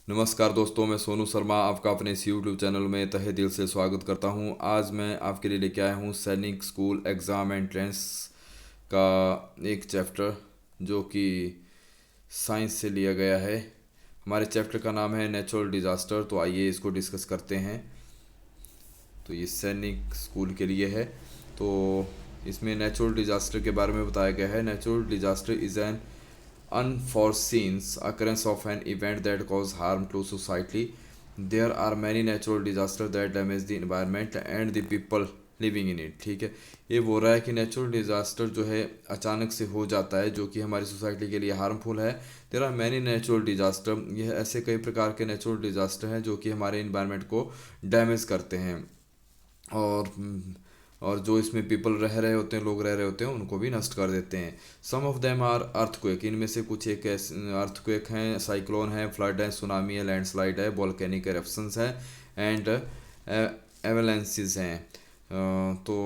नमस्कार दोस्तों, मैं सोनू शर्मा आपका अपने इस यूट्यूब चैनल में तहे दिल से स्वागत करता हूं। आज मैं आपके लिए लेके आया हूं सैनिक स्कूल एग्ज़ाम एंट्रेंस का एक चैप्टर जो कि साइंस से लिया गया है। हमारे चैप्टर का नाम है नेचुरल डिज़ास्टर। तो आइए इसको डिस्कस करते हैं। तो ये सैनिक स्कूल के लिए है। तो इसमें नेचुरल डिज़ास्टर के बारे में बताया गया है। Natural disaster is an unforeseen occurrence of an event that cause harm to society. There are many natural disasters that damage the environment and the people living in it. ठीक है, ये बोल रहा है कि नेचुरल डिज़ास्टर जो है अचानक से हो जाता है जो कि हमारी सोसाइटी के लिए हार्मफुल है। There are many natural disaster, यह ऐसे कई प्रकार के नेचुरल डिज़ास्टर हैं जो कि हमारे इन्वायरमेंट को डैमेज करते हैं और और जो इसमें पीपल रह रहे होते हैं, लोग रह रहे होते हैं, उनको भी नष्ट कर देते हैं। सम ऑफ देम आर अर्थक्वेक, इनमें से कुछ एक अर्थक्वेक हैं, साइक्लोन है, फ्लड है, सुनामी है, लैंडस्लाइड है, वॉल्केनिक एरप्शंस है एंड एवलेंसेस हैं। तो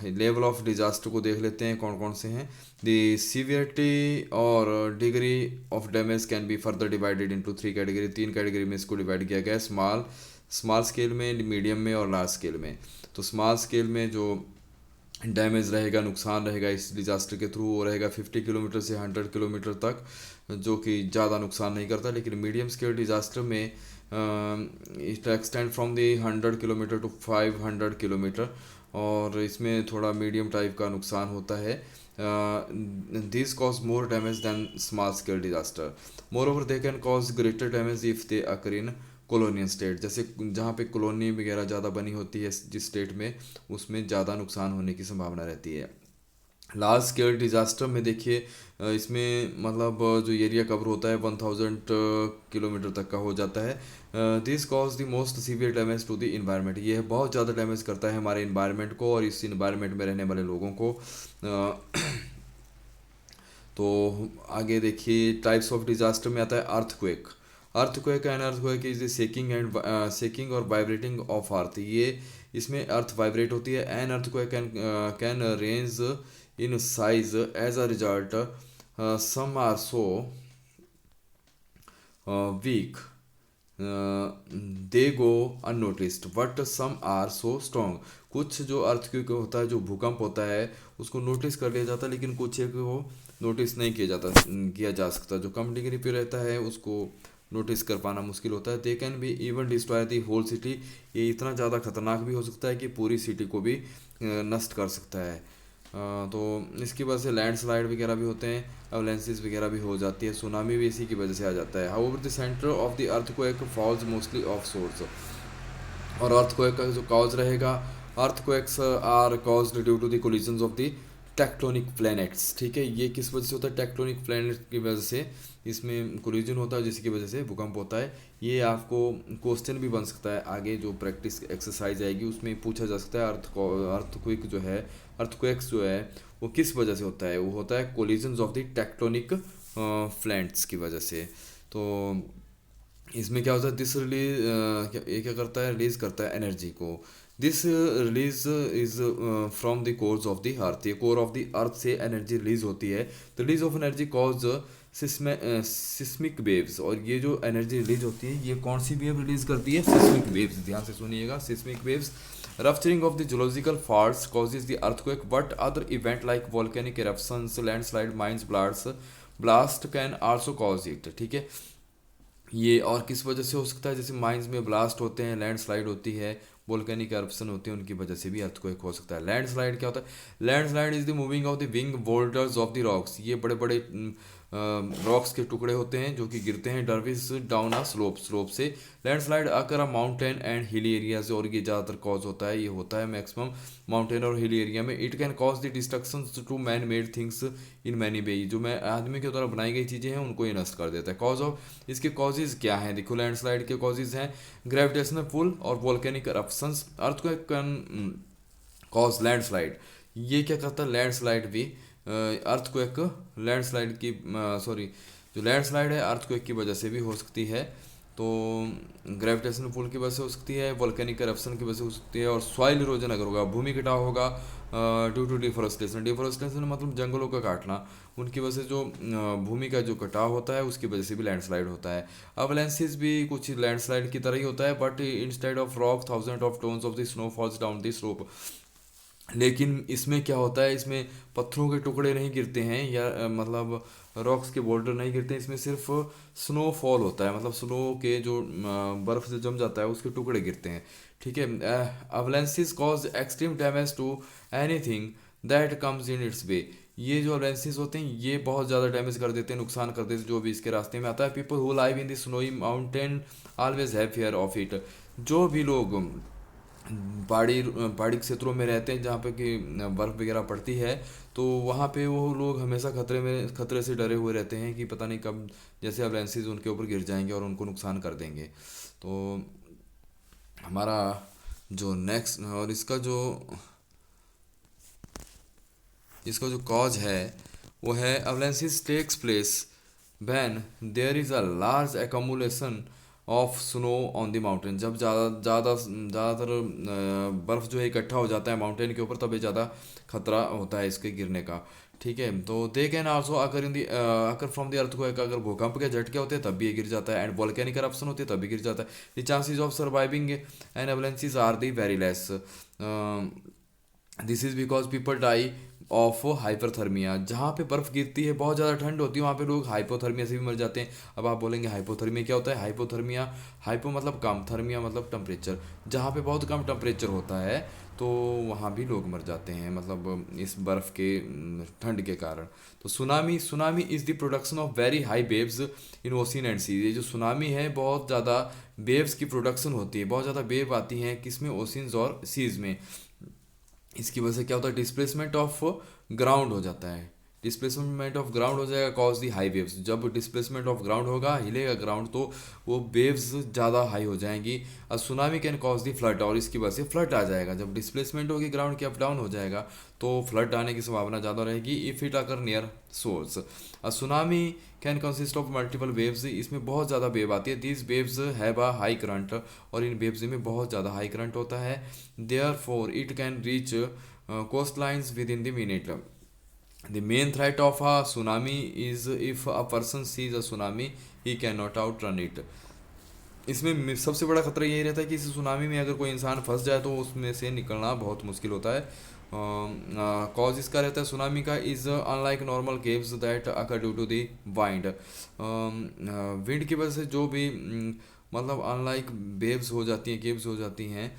लेवल ऑफ डिजास्टर को देख लेते हैं कौन कौन से हैं। द सीवियरिटी और degree of damage can be further divided into three category, तीन कैटेगरी में इसको डिवाइड किया गया है। स्मॉल स्केल में, मीडियम में और लार्ज स्केल में। तो स्मॉल स्केल में जो डैमेज रहेगा, नुकसान रहेगा इस डिज़ास्टर के थ्रू, वो रहेगा 50 किलोमीटर से 100 किलोमीटर तक, जो कि ज़्यादा नुकसान नहीं करता। लेकिन मीडियम स्केल डिज़ास्टर में it extend from the 100 kilometre to 500 kilometre, और इसमें थोड़ा मीडियम टाइप का नुकसान होता है। This cause more damage than small scale disaster. Moreover they can cause greater damage if they occur in colonial state, जैसे जहाँ पे कॉलोनी वगैरह ज़्यादा बनी होती है जिस स्टेट में, उसमें ज़्यादा नुकसान होने की संभावना रहती है। लार्ज स्केल डिज़ास्टर में देखिए, इसमें मतलब जो एरिया कवर होता है 1000 किलोमीटर तक का हो जाता है। This cause the most severe damage to the environment, ये बहुत ज़्यादा डैमेज करता है हमारे इन्वायरमेंट को और इस इन्वायरमेंट में रहने वाले लोगों को। तो आगे देखिए, टाइप्स ऑफ डिजास्टर में आता है earthquake. Earthquake and earthquake is shaking और वाइब्रेटिंग ऑफ अर्थ। ये इसमें अर्थ वाइब्रेट होती है। An earthquake can range in size as a result, some are so weak they go unnoticed but some are so strong. कुछ जो earthquake होता है, जो भूकंप होता है, उसको नोटिस कर लिया जाता है, लेकिन कुछ एक को नोटिस नहीं किया जा सकता। जो कम डिग्री पे रहता है उसको नोटिस कर पाना मुश्किल होता है। They can be even destroy the whole city, ये इतना ज़्यादा खतरनाक भी हो सकता है कि पूरी सिटी को भी नष्ट कर सकता है। तो इसकी वजह से लैंडस्लाइड वगैरह भी होते हैं, अवलेंसेस वगैरह भी हो जाती है, सुनामी भी इसी की वजह से आ जाता है। However the centre of the earthquake falls mostly off source, और अर्थक्वेक का जो कॉज रहेगा, earthquakes are caused due to the collisions of the tectonic planets. ठीक है, ये किस वजह से होता है? टेक्टोनिक प्लैनेट की वजह से इसमें कोलिजन होता है, जिसकी वजह से भूकंप होता है। ये आपको क्वेश्चन भी बन सकता है आगे, जो प्रैक्टिस एक्सरसाइज आएगी उसमें पूछा जा सकता है। अर्थक्वेक जो है, अर्थक्वेक्स जो है वो किस वजह से होता है? वो होता है collisions of the tectonic planets की वजह से। तो इसमें क्या होता है, दिस रिलीज ये क्या करता है, रिलीज करता है एनर्जी को। This release is from the course of the earth, ये कोर ऑफ द अर्थ से एनर्जी रिलीज होती है। The release of energy cause seismic waves, और ये जो एनर्जी रिलीज होती है, ये कौन सी वेव रिलीज करती है? Seismic waves. ध्यान से सुनिएगा, seismic waves. Rupturing of the geological faults causes the earthquake, but other event like volcanic eruptions, landslide, mines blast can also cause it. ठीक है, ये और किस वजह से हो सकता है? जैसे माइंस में ब्लास्ट होते हैं, लैंडस्लाइड होती है, वोल्केनिक eruption होती है, उनकी वजह से भी अर्थक्वेक हो सकता है। लैंडस्लाइड क्या होता है? Landslide is the moving of the wing boulders of the rocks, ये बड़े बड़े रॉक्स के टुकड़े होते हैं जो कि गिरते हैं डरविस डाउन अ स्लोप से। Landslide occur a mountain and hilly areas, और ये ज़्यादातर कॉज होता है, ये होता है मैक्सिमम माउंटेन और हिली एरिया में। It can cause the destruction to man made things in many way, जो मैं आदमी के द्वारा बनाई गई चीज़ें हैं उनको ये नष्ट कर देता है। कॉज ऑफ, इसके कॉजेज क्या हैं? देखो, लैंडस्लाइड के कॉजेज हैं ग्रेविटेशनल पुल और volcanic eruptions। Earthquake can cause landslide, ये क्या करता है? लैंडस्लाइड भी अर्थक्वेक लैंडस्लाइड की सॉरी जो लैंडस्लाइड है अर्थक्वेक की वजह से भी हो सकती है। तो ग्रेविटेशनल पुल की वजह से हो सकती है, वोल्केनिक करप्शन की वजह से हो सकती है, और सॉइल इरोजन अगर होगा, भूमि कटाव होगा ड्यू टू डिफोरेस्टेशन। डिफोरेस्टेशन मतलब जंगलों का काटना, उनकी वजह से जो भूमि का जो कटाव होता है उसकी वजह से भी लैंडस्लाइड होता है। अवलेंसिस भी कुछ लैंडस्लाइड की तरह ही होता है, but instead of rock thousand of tons of the snow falls down the slope. लेकिन इसमें क्या होता है, इसमें पत्थरों के टुकड़े नहीं गिरते हैं या मतलब रॉक्स के बोल्डर नहीं गिरते हैं, इसमें सिर्फ स्नोफॉल होता है, मतलब स्नो के जो बर्फ़ से जम जाता है उसके टुकड़े गिरते हैं। ठीक है। Avalanches cause extreme damage to anything that comes in its way. ये जो अवलेंसिस होते हैं ये बहुत ज़्यादा डैमेज कर देते हैं, नुकसान कर देते हैं जो भी इसके रास्ते में आता है। People who live in the snowy mountain always have fear of it. जो भी लोग पहाड़ी क्षेत्रों में रहते हैं जहाँ पे कि बर्फ़ वगैरह पड़ती है, तो वहाँ पे वो लोग हमेशा खतरे से डरे हुए रहते हैं कि पता नहीं कब जैसे अवलेंसिस उनके ऊपर गिर जाएंगे और उनको नुकसान कर देंगे। तो हमारा जो नेक्स्ट और इसका जो कॉज है वो है avalanches takes place when there is a large accumulation of snow on the mountain. जब ज़्यादातर बर्फ़ जो है इकट्ठा हो जाता है माउंटेन के ऊपर, तब ये ज़्यादा खतरा होता है इसके गिरने का। ठीक है। तो they can also occur in the occur from the earthquake. अगर भूकंप के झटके होते हैं तब भी ये गिर जाता है, एंड वोल्केनिक eruption होती है तब भी गिर जाता है। The chances of surviving and avalanches are the very less. This is because people die of hypothermia. जहाँ पे बर्फ़ गिरती है बहुत ज़्यादा ठंड होती है वहाँ पे लोग हाइपोथर्मिया से भी मर जाते हैं। अब आप बोलेंगे हाइपोथर्मिया क्या होता है? हाइपोथर्मिया, हाइपो मतलब कम, थर्मिया मतलब टेम्परेचर। जहाँ पे बहुत कम टेम्परेचर होता है तो वहाँ भी लोग मर जाते हैं, मतलब इस बर्फ़ के ठंड के कारण। तो tsunami is the production of very high waves in ocean and sea. ये जो सुनामी है बहुत ज़्यादा वेव्स की प्रोडक्शन होती है, बहुत ज़्यादा वेव आती हैं किसमें? ओशियंस और सीज में। इसकी वजह से क्या होता है? डिस्प्लेसमेंट ऑफ ग्राउंड हो जाता है। डिस्प्लेसमेंट ऑफ ग्राउंड हो जाएगा कॉज दी हाई वेव्स। जब डिस्प्लेसमेंट ऑफ ग्राउंड होगा, हिलेगा ग्राउंड, तो वो वेव्स ज़्यादा हाई हो जाएंगी। और tsunami can cause the flood, और इसकी वजह से फ्लड आ जाएगा। जब डिस्प्लेसमेंट होगी ग्राउंड की, अप डाउन हो जाएगा, तो फ्लड आने की संभावना ज़्यादा रहेगी if it occur near source. A tsunami can consist of multiple waves. इसमें बहुत ज़्यादा वेव आती है। These waves have a high current, और इन वेव्स में बहुत ज़्यादा हाई करंट होता है। Therefore it can reach coast lines within the minute. The main threat of a tsunami is if a person sees a tsunami, he cannot outrun it. इसमें सबसे बड़ा खतरा यही रहता है कि इस सुनामी में अगर कोई इंसान फंस जाए तो उसमें से निकलना बहुत मुश्किल होता है। कॉज इसका रहता है सुनामी का is unlike normal waves that occur due to the wind. Wind की वजह से जो भी मतलब अनलाइक वेव्स हो जाती हैं, केव्स हो जाती हैं।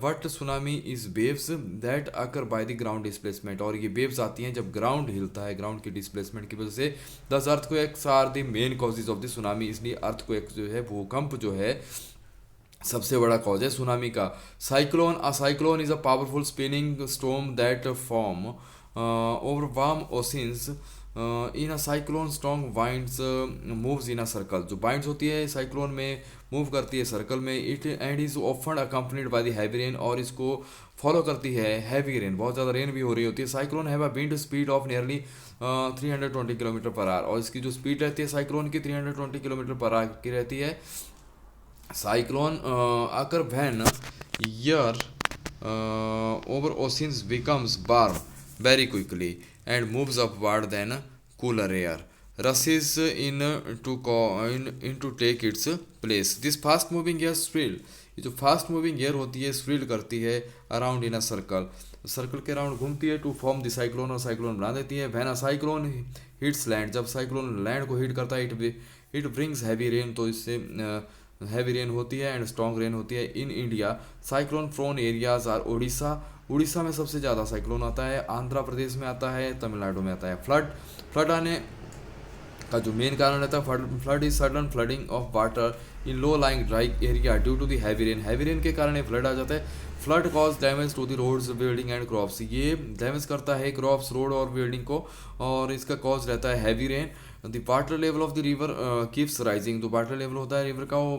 But tsunami is waves that occur by the ground displacement. और ये वेव्स आती हैं जब ग्राउंड हिलता है, ग्राउंड की डिस्प्लेसमेंट की वजह से। Thus earthquakes are the main causes of the tsunami. इसलिए अर्थक्वेक जो है, भूकंप जो है, सबसे बड़ा कॉज है सुनामी का। Cyclone, a cyclone is a powerful spinning storm that form over warm oceans. In a cyclone strong winds moves in a circle. जो वाइंड्स होती है साइक्लोन में मूव करती है सर्कल में। It and is often accompanied by the heavy rain, और इसको follow करती है हैवी रेन, बहुत ज़्यादा रेन भी हो रही होती है। Cyclone have a wind speed of nearly 320 kilometer per our, और इसकी जो स्पीड रहती है साइक्लोन की 320 किलोमीटर पर आवर की रहती है। Cyclone occur when air over oceans becomes warm very quickly and moves upward than cooler air rushes in to take its place. This fast moving air swirl, ये जो fast moving air होती है swirl करती है around in a circle, circle के around घूमती है to form the cyclone, और साइक्लोन बना देती है। When a cyclone hits land, जब साइक्लोन लैंड को हिट करता है, इट ब्रिंग्स हैवी रेन, तो इससे हैवी रेन होती है एंड स्ट्रॉन्ग रेन होती है। In India cyclone prone areas are Orissa, Orissa में सबसे ज़्यादा साइक्लोन आता है, आंध्र प्रदेश में आता है, तमिलनाडु में आता है। फ्लड आने का जो मेन कारण रहता है flood is sudden flooding of water in low lying dry area due to the heavy rain. Heavy rain के कारण फ्लड आ जाता है। Flood cause damage to the roads building and crops, ये डैमेज करता है क्रॉप्स, रोड और building को, और इसका कॉज रहता है heavy rain. The water level of the river keeps rising, जो वाटर लेवल होता है रिवर का वो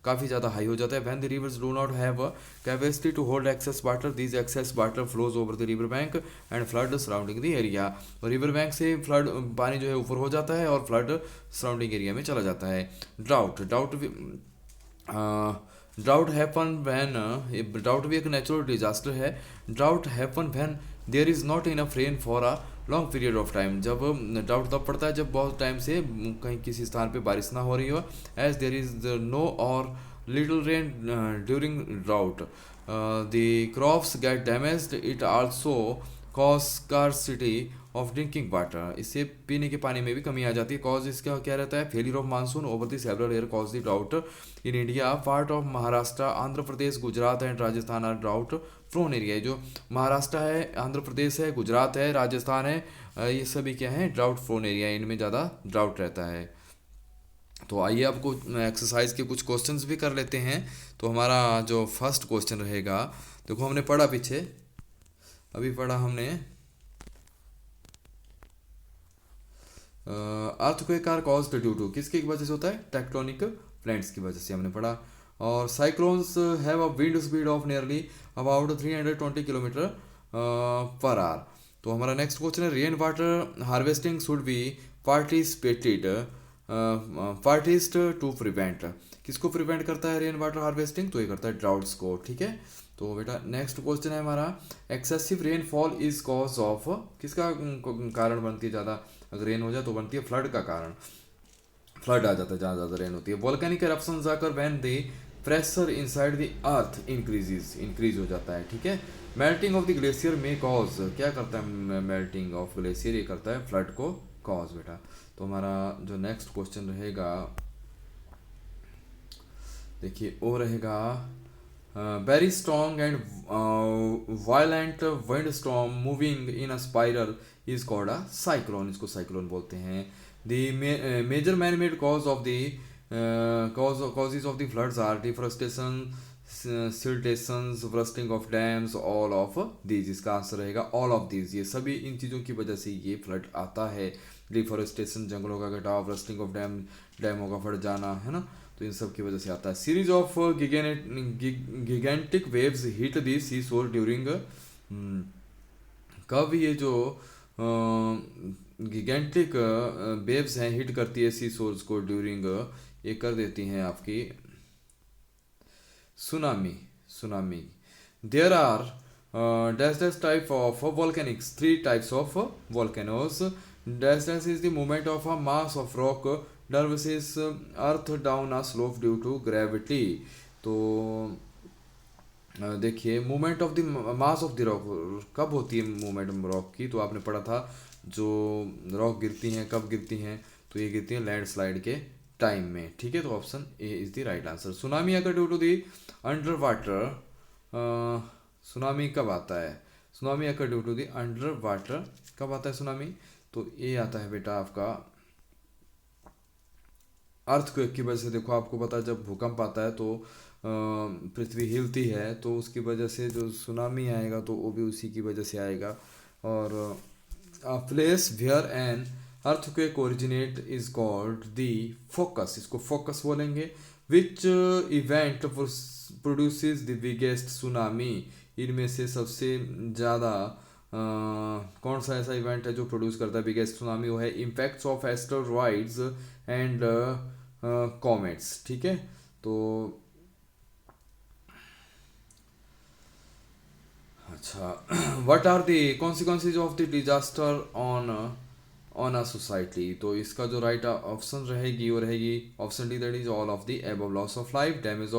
काफ़ी ज़्यादा हाई हो जाता है। When the rivers do not have a capacity to hold excess water, this excess water flows over the river bank and flood surrounding the area. और रिवर बैंक से फ्लड पानी जो है ऊपर हो जाता है और फ्लड सराउंडिंग एरिया में चला जाता है। Drought drought drought happen when drought भी एक नेचुरल डिजास्टर है। Drought happen when there is not enough rain for a long period of time. जब ड्राउट तब पड़ता है जब बहुत टाइम से कहीं किसी स्थान पे बारिश ना हो रही हो। As there is no or little rain during drought the crops get damaged, it also cause scarcity of drinking water. इससे पीने के पानी में भी कमी आ जाती है। कॉज इसका क्या रहता है? Failure of monsoon over the several year cause the drought in India. Part of Maharashtra, Andhra Pradesh, Gujarat and Rajasthan are drought prone area. जो महाराष्ट्र है, आंध्र प्रदेश है, गुजरात है, राजस्थान है, ये सभी क्या है? ड्राउट प्रोन एरिया, इनमें ज़्यादा ड्राउट रहता है। तो आइए आपको एक्सरसाइज के कुछ क्वेश्चंस भी कर लेते हैं। तो हमारा जो फर्स्ट क्वेश्चन रहेगा, देखो हमने पढ़ा पीछे, अभी पढ़ा हमने earthquake are caused due to, किसकी वजह से होता है? टेक्टोनिक प्लेट्स की वजह से हमने पढ़ा। और cyclones have a wind speed of nearly about 320 kilometer per hour. तो हमारा नेक्स्ट क्वेश्चन है, rain water harvesting should be participated पार्टिस्ट टू प्रिवेंट। किसको प्रिवेंट करता है रेन वाटर हार्वेस्टिंग? तो ये करता है ड्राउट्स को, ठीक है। तो बेटा नेक्स्ट क्वेश्चन है हमारा, excessive rainfall is cause of, किसका कारण बनती है ज़्यादा? अगर रेन हो जाए तो बनती है फ्लड का कारण, फ्लड आ जाता है जहाँ ज़्यादा रेन होती है। वोल्केनिक एरप्शंस आकर when the pressure inside the earth increase हो जाता है, ठीक है। मेल्टिंग ऑफ द ग्लेशियर में कॉज, क्या करता है मेल्टिंग ऑफ ग्लेशियर? ये करता है फ्लड को कॉज बेटा। तो हमारा जो नेक्स्ट क्वेश्चन रहेगा, देखिए वो रहेगा, very strong and violent wind storm moving in a spiral is called a cyclone. इसको साइक्लोन बोलते हैं। The major man made cause of the causes of the floods are deforestation, siltations, bursting of dams, all of these। इसका answer रहेगा all of these। ये सभी इन चीज़ों की वजह से ये फ्लड आता है। डिफोरेस्टेशन, जंगलों का कटाव, बर्स्टिंग ऑफ डैमों का फट जाना, है ना, तो इन सब की वजह से आता है। सीरीज ऑफ गिगेंटिक वेव्स हिट दी सी शोर ड्यूरिंग, कब ये जो गिगेंटिक वेव्स हैं हिट करती है सी शोर्स को ड्यूरिंग, ये कर देती हैं आपकी tsunami. There are dash dash type of volcanics, 3 types of volcanoes. Dash dash is the movement of a mass of rock डर्वसिस earth down a slope due to gravity. तो देखिए, movement of the mass of the rock कब होती है? Movement rock की तो आपने पढ़ा था, जो रॉक गिरती हैं कब गिरती हैं? तो ये गिरती हैं लैंडस्लाइड के टाइम में, ठीक है। तो option A is the right answer. Tsunami अगर due to the under water, tsunami कब आता है? सुनामी अगर due to the under water कब आता है सुनामी? तो ये आता है बेटा आपका अर्थक्वेक की वजह से। देखो आपको पता है जब भूकंप आता है तो पृथ्वी हिलती है, तो उसकी वजह से जो सुनामी आएगा तो वो भी उसी की वजह से आएगा। और place where an earthquake originate is called the focus, इसको फोकस बोलेंगे। Which event produces the biggest tsunami, इनमें से सबसे ज़्यादा कौन सा ऐसा इवेंट है जो प्रोड्यूस करता है बिगेस्ट सुनामी? वो है impacts of asteroids and comets, ठीक है। तो अच्छा, what are the consequences of the disaster on a society? तो इसका जो राइट ऑप्शन रहेगी वो रहेगी option D, that is all of the above. Loss of life, damage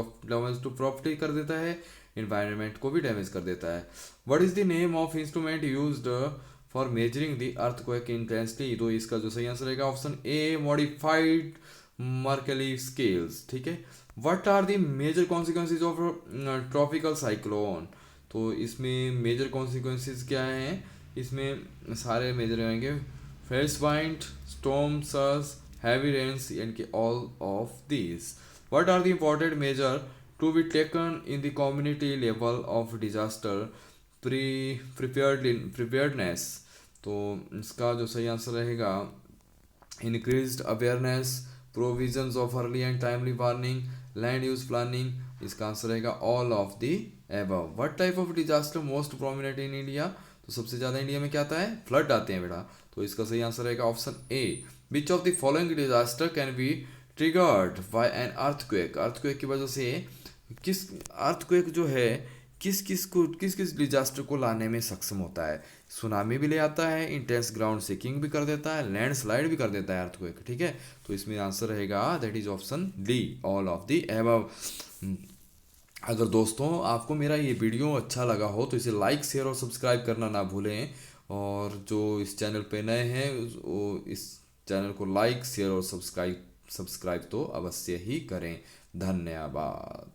to property कर देता है, इन्वायरमेंट को भी डैमेज कर देता है। What is the name of instrument used for measuring the earthquake intensity? तो इसका जो सही आंसर रहेगा option A, modified Mercalli scales, ठीक है। What are the major consequences of tropical cyclone? तो इसमें मेजर कॉन्सिक्वेंसेज क्या हैं? इसमें सारे मेजर आएंगे, gales wind, storm surge, heavy rains, यानी कि all of this. What are the important major to be taken in the community level of disaster preparedness? तो इसका जो सही आंसर रहेगा increased awareness, provisions of early and timely warning, land use planning. इसका answer रहेगा all of the above. What type of disaster most prominent in India? तो सबसे ज़्यादा इंडिया में क्या आता है? फ्लड आते हैं बेटा। तो इसका सही आंसर रहेगा option A. Which of the following disaster can be triggered by an earthquake? Earthquake की वजह से किस अर्थक्वेक जो है किस किस डिजास्टर को लाने में सक्षम होता है? सुनामी भी ले आता है, इंटेंस ग्राउंड शेकिंग भी कर देता है, लैंडस्लाइड भी कर देता है अर्थक्वेक। ठीक है, तो इसमें आंसर रहेगा that is option D, all of the above. अगर दोस्तों आपको मेरा ये वीडियो अच्छा लगा हो तो इसे लाइक शेयर और सब्सक्राइब करना ना भूलें। और जो इस चैनल पे नए हैं वो इस चैनल को लाइक शेयर और सब्सक्राइब तो अवश्य ही करें। धन्यवाद।